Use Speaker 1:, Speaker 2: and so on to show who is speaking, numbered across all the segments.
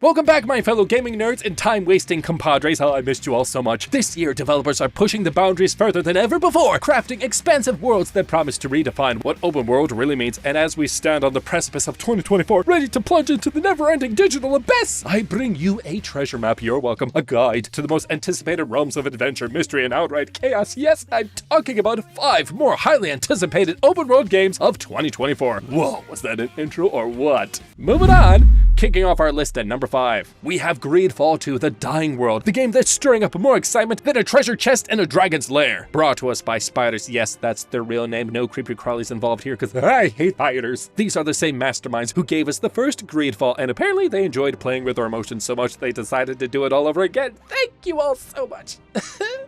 Speaker 1: Welcome back, my fellow gaming nerds and time-wasting compadres. Oh, I missed you all so much. This year, developers are pushing the boundaries further than ever before, crafting expansive worlds that promise to redefine what open world really means. And as we stand on the precipice of 2024, ready to plunge into the never-ending digital abyss, I bring you a treasure map. You're welcome. A guide to the most anticipated realms of adventure, mystery, and outright chaos. Yes, I'm talking about 5 more highly anticipated open world games of 2024. Whoa, was that an intro or what? Moving on. Kicking off our list at number 5, we have GreedFall 2, The Dying World, the game that's stirring up more excitement than a treasure chest in a dragon's lair. Brought to us by spiders. Yes, that's their real name. No creepy crawlies involved here, because I hate spiders. These are the same masterminds who gave us the first GreedFall, and apparently they enjoyed playing with our emotions so much they decided to do it all over again. Thank you all so much.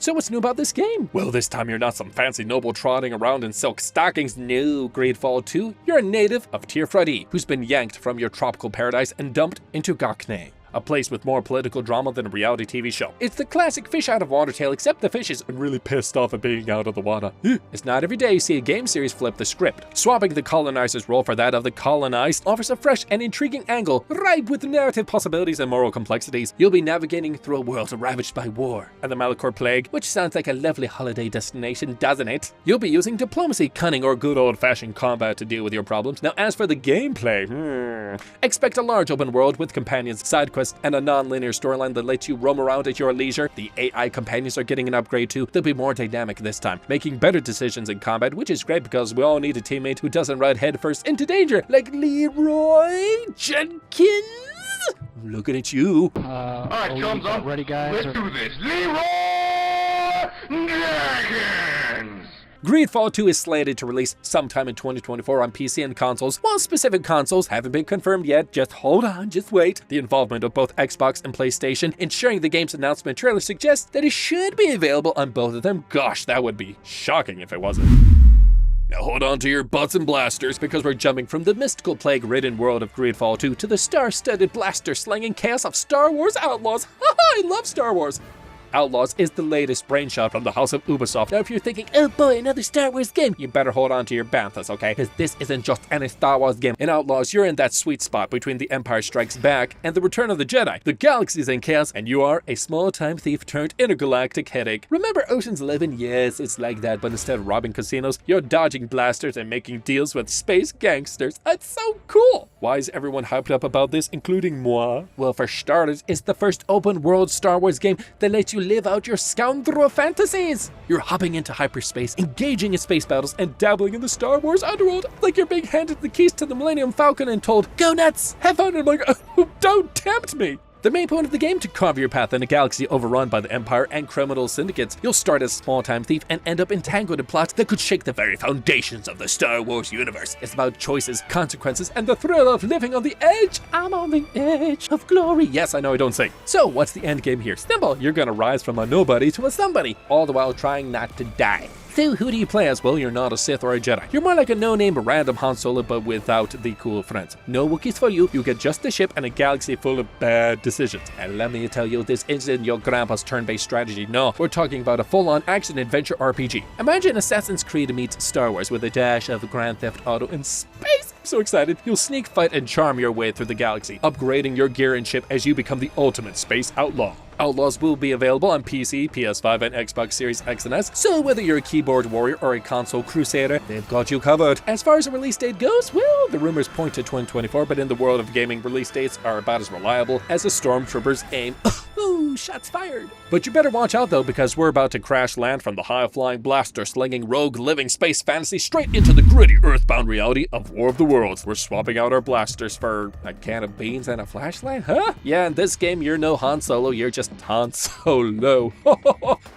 Speaker 1: So what's new about this game? Well, this time you're not some fancy noble trotting around in silk stockings. No, GreedFall 2, you're a native of Tirfradi, who's been yanked from your tropical paradise and dumped into Gakne, a place with more political drama than a reality TV show. It's the classic fish out of water tale, except the fish is really pissed off at being out of the water. It's not every day you see a game series flip the script. Swapping the colonizer's role for that of the colonized offers a fresh and intriguing angle, ripe with narrative possibilities and moral complexities. You'll be navigating through a world ravaged by war and the Malachor Plague, which sounds like a lovely holiday destination, doesn't it? You'll be using diplomacy, cunning, or good old-fashioned combat to deal with your problems. Now, as for the gameplay, expect a large open world with companions, side quests, and a non-linear storyline that lets you roam around at your leisure. The AI companions are getting an upgrade too. They'll be more dynamic this time, making better decisions in combat, which is great because we all need a teammate who doesn't run headfirst into danger, like Leroy Jenkins. Looking at you.
Speaker 2: All right, chums, ready, guys. Let's do this. Leroy Jenkins.
Speaker 1: GreedFall 2 is slated to release sometime in 2024 on PC and consoles. While specific consoles haven't been confirmed yet, just hold on, just wait. The involvement of both Xbox and PlayStation in sharing the game's announcement trailer suggests that it should be available on both of them. Gosh, that would be shocking if it wasn't. Now hold on to your butts and blasters, because we're jumping from the mystical plague-ridden world of GreedFall 2 to the star-studded blaster-slinging chaos of Star Wars Outlaws. I love Star Wars! Outlaws is the latest brainchild from the house of Ubisoft. Now if you're thinking, oh boy, another Star Wars game, you better hold on to your banthas, okay? Because this isn't just any Star Wars game. In Outlaws, you're in that sweet spot between The Empire Strikes Back and The Return of the Jedi. The galaxy's in chaos, and you are a small-time thief turned intergalactic headache. Remember Ocean's 11? Yes, it's like that, but instead of robbing casinos, you're dodging blasters and making deals with space gangsters. That's so cool! Why is everyone hyped up about this, including moi? Well, for starters, it's the first open-world Star Wars game that lets you live out your scoundrel fantasies. You're hopping into hyperspace, engaging in space battles, and dabbling in the Star Wars underworld like you're being handed the keys to the Millennium Falcon and told, go nuts, have fun, and I'm like, oh, don't tempt me. The main point of the game to carve your path in a galaxy overrun by the Empire and criminal syndicates. You'll start as a small-time thief and end up entangled in plots that could shake the very foundations of the Star Wars universe. It's about choices, consequences, and the thrill of living on the edge. I'm on the edge of glory. Yes, I know I don't sing. So what's the end game here? Simple, you're gonna rise from a nobody to a somebody, all the while trying not to die. So who do you play as? Well, you're not a Sith or a Jedi. You're more like a no-name random Han Solo, but without the cool friends. No Wookiees for you. You get just a ship and a galaxy full of bad decisions. And let me tell you, this isn't your grandpa's turn-based strategy. No, we're talking about a full-on action-adventure RPG. Imagine Assassin's Creed meets Star Wars with a dash of Grand Theft Auto in space. I'm so excited. You'll sneak, fight, and charm your way through the galaxy, upgrading your gear and ship as you become the ultimate space outlaw. Outlaws will be available on PC, PS5, and Xbox Series X and S, so whether you're a keyboard warrior or a console crusader, they've got you covered. As far as a release date goes, well, the rumors point to 2024, but in the world of gaming, release dates are about as reliable as a stormtrooper's aim. Ooh, shots fired. But you better watch out though, because we're about to crash land from the high-flying, blaster-slinging, rogue living space fantasy straight into the gritty earthbound reality of War of the Worlds. We're swapping out our blasters for a can of beans and a flashlight, huh? Yeah, in this game, you're no Han Solo, you're just Han Solo.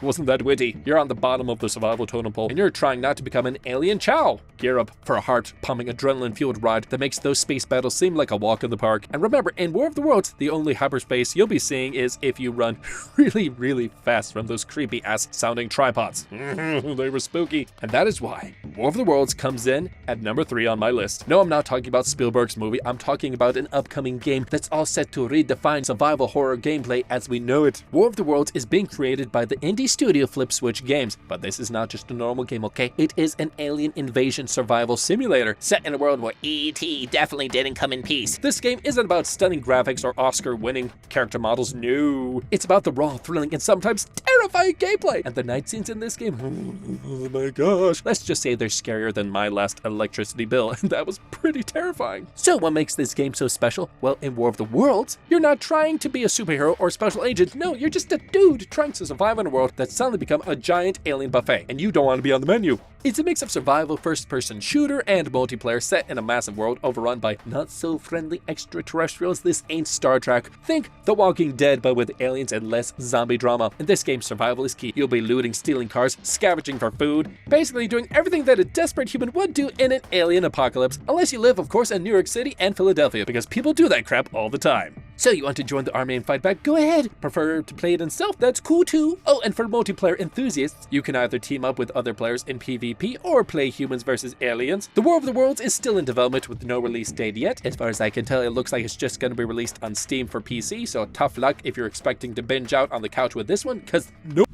Speaker 1: Wasn't that witty? You're on the bottom of the survival totem pole, and you're trying not to become an alien chow. Gear up for a heart-pumping, adrenaline-fueled ride that makes those space battles seem like a walk in the park. And remember, in War of the Worlds, the only hyperspace you'll be seeing is if you run run really, really fast from those creepy ass sounding tripods. They were spooky. And that is why War of the Worlds comes in at number 3 on my list. No, I'm not talking about Spielberg's movie. I'm talking about an upcoming game that's all set to redefine survival horror gameplay as we know it. War of the Worlds is being created by the indie studio Flip Switch Games, but this is not just a normal game, okay? It is an alien invasion survival simulator set in a world where E.T. definitely didn't come in peace. This game isn't about stunning graphics or Oscar-winning character models, no. It's about the raw, thrilling, and sometimes terrifying gameplay. And the night scenes in this game, oh my gosh. Let's just say they're scarier than my last electricity bill, and that was pretty terrifying. So what makes this game so special? Well, in War of the Worlds, you're not trying to be a superhero or special agent. No, you're just a dude trying to survive in a world that's suddenly become a giant alien buffet, and you don't want to be on the menu. It's a mix of survival, first-person shooter, and multiplayer set in a massive world overrun by not-so-friendly extraterrestrials. This ain't Star Trek. Think The Walking Dead, but with aliens and less zombie drama. In this game, survival is key. You'll be looting, stealing cars, scavenging for food, basically doing everything that a desperate human would do in an alien apocalypse, unless you live, of course, in New York City and Philadelphia, because people do that crap all the time. So you want to join the army and fight back? Go ahead. Prefer to play it in stealth? That's cool too. Oh, and for multiplayer enthusiasts, you can either team up with other players in PvP or play humans versus aliens. The War of the Worlds is still in development with no release date yet. As far as I can tell, it looks like it's just going to be released on Steam for PC, so tough luck if you're expecting to binge out on the couch with this one, because nope.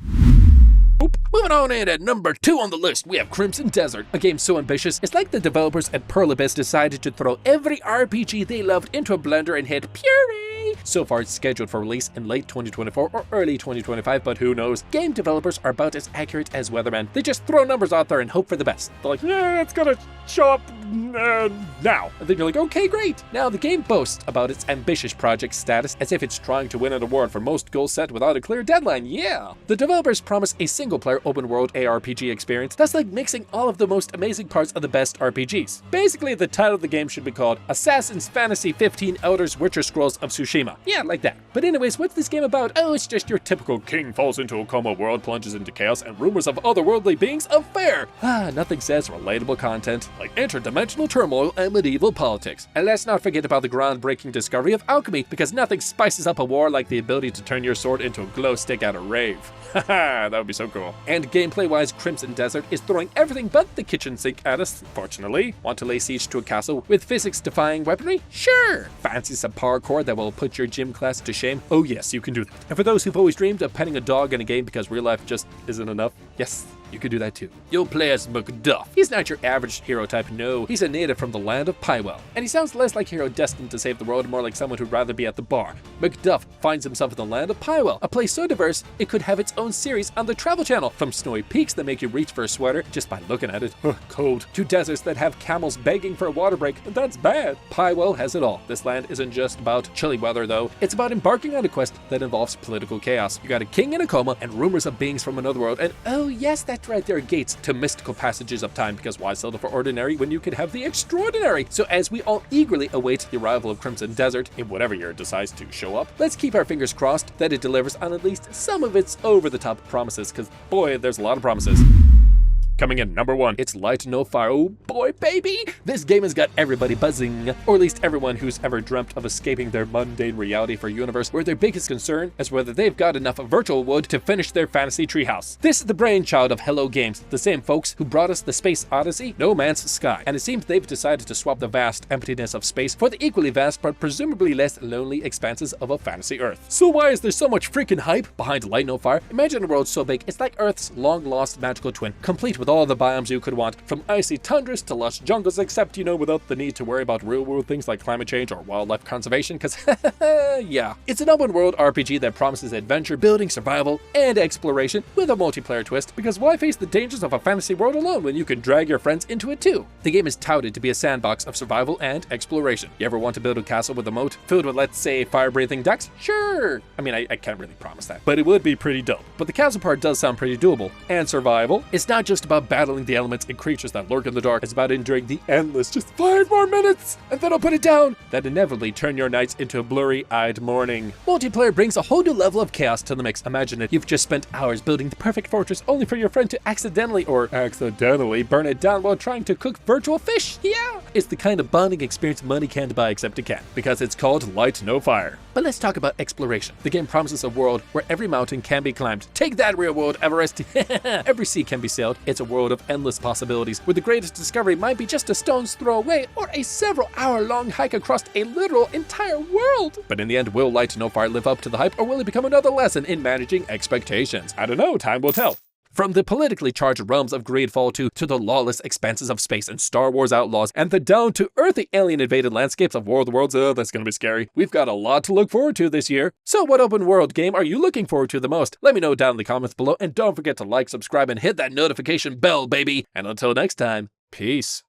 Speaker 1: Moving on in at number 2 on the list, we have Crimson Desert, a game so ambitious, it's like the developers at Pearl Abyss decided to throw every RPG they loved into a blender and hit puree. So far, it's scheduled for release in late 2024 or early 2025, but who knows? Game developers are about as accurate as weathermen. They just throw numbers out there and hope for the best. They're like, yeah, it's gonna show up now. And then you're like, okay, great. Now, the game boasts about its ambitious project status as if it's trying to win an award for most goals set without a clear deadline. Yeah. The developers promise a single-player open-world ARPG experience that's like mixing all of the most amazing parts of the best RPGs. Basically, the title of the game should be called Assassin's Fantasy 15 Elders Witcher Scrolls of Tsushima. Yeah, like that. But anyways, what's this game about? Oh, it's just your typical king falls into a coma, world plunges into chaos, and rumors of otherworldly beings affair. Nothing says relatable content like interdimensional turmoil and medieval politics. And let's not forget about the groundbreaking discovery of alchemy, because nothing spices up a war like the ability to turn your sword into a glow stick at a rave. Haha, that would be so cool. And gameplay-wise, Crimson Desert is throwing everything but the kitchen sink at us, fortunately. Want to lay siege to a castle with physics-defying weaponry? Sure! Fancy some parkour that will put your gym class to shame? Oh yes, you can do that. And for those who've always dreamed of petting a dog in a game because real life just isn't enough, yes, you can do that too. You'll play as Macduff. He's not your average hero type, no. He's a native from the land of Pywell. And he sounds less like a hero destined to save the world, more like someone who'd rather be at the bar. Macduff finds himself in the land of Pywell, a place so diverse it could have its own series on the Travel Channel. From snowy peaks that make you reach for a sweater just by looking at it, cold, to deserts that have camels begging for a water break, and that's bad. Pywell has it all. This land isn't just about chilly weather though, it's about embarking on a quest that involves political chaos. You got a king in a coma and rumors of beings from another world, and oh yes, that's right, there are gates to mystical passages of time, because why settle for ordinary when you can have the extraordinary? So as we all eagerly await the arrival of Crimson Desert, in whatever year it decides to show up, let's keep our fingers crossed that it delivers on at least some of its over-the-top promises, because boy, there's a lot of promises. Coming in number 1, it's Light No Fire. Oh boy, baby! This game has got everybody buzzing, or at least everyone who's ever dreamt of escaping their mundane reality for a universe where their biggest concern is whether they've got enough virtual wood to finish their fantasy treehouse. This is the brainchild of Hello Games, the same folks who brought us the Space Odyssey, No Man's Sky, and it seems they've decided to swap the vast emptiness of space for the equally vast but presumably less lonely expanses of a fantasy Earth. So why is there so much freaking hype behind Light No Fire? Imagine a world so big it's like Earth's long-lost magical twin, complete with all the biomes you could want, from icy tundras to lush jungles, except, you know, without the need to worry about real-world things like climate change or wildlife conservation, because yeah. It's an open-world RPG that promises adventure, building, survival, and exploration with a multiplayer twist, because why face the dangers of a fantasy world alone when you can drag your friends into it too? The game is touted to be a sandbox of survival and exploration. You ever want to build a castle with a moat filled with, let's say, fire-breathing ducks? Sure! I mean, I can't really promise that, but it would be pretty dope. But the castle part does sound pretty doable. And survival? It's not just about about battling the elements and creatures that lurk in the dark. It's about enduring the endless, just 5 more minutes, and then I'll put it down, that inevitably turn your nights into a blurry-eyed morning. Multiplayer brings a whole new level of chaos to the mix. Imagine it, you've just spent hours building the perfect fortress only for your friend to accidentally burn it down while trying to cook virtual fish. Yeah! It's the kind of bonding experience money can't buy except it can, because it's called Light No Fire. But let's talk about exploration. The game promises a world where every mountain can be climbed. Take that, real world Everest! Every sea can be sailed. It's a world of endless possibilities, where the greatest discovery might be just a stone's throw away, or a several-hour-long hike across a literal entire world. But in the end, will Light No Fire live up to the hype, or will it become another lesson in managing expectations? I don't know, time will tell. From the politically charged realms of GreedFall to the lawless expanses of space and Star Wars Outlaws, and the down-to-earthy alien-invaded landscapes of War of the Worlds, that's gonna be scary. We've got a lot to look forward to this year. So what open world game are you looking forward to the most? Let me know down in the comments below, and don't forget to like, subscribe, and hit that notification bell, baby! And until next time, peace.